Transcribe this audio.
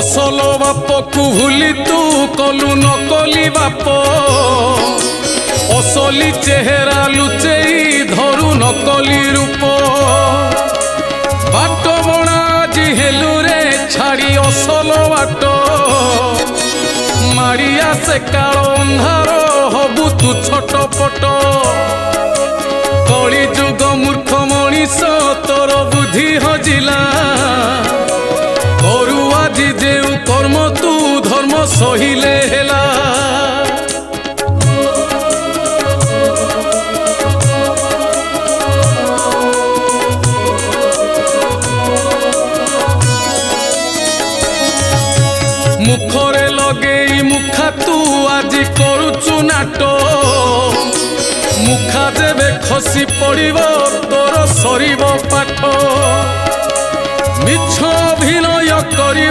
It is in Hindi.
असल बाप को भूली तू कलु नकली बाप असली चेहरा लुचेई धरु नकली रूप बाट बणा आज हेलु रे छाड़ी असल बाट मारिया से काल अंधार हबु तू छटपट कली जुग मूर्ख मनीष तोर बुद्धि हजिला करू आज जेउ कर्म तू धर्म सहिले हेला मुखरे लगे मुखा तू आज करुचु नाट मुखा जेबे खसी पड़िब तोर सरीब पाठ मिछ अभिनय करी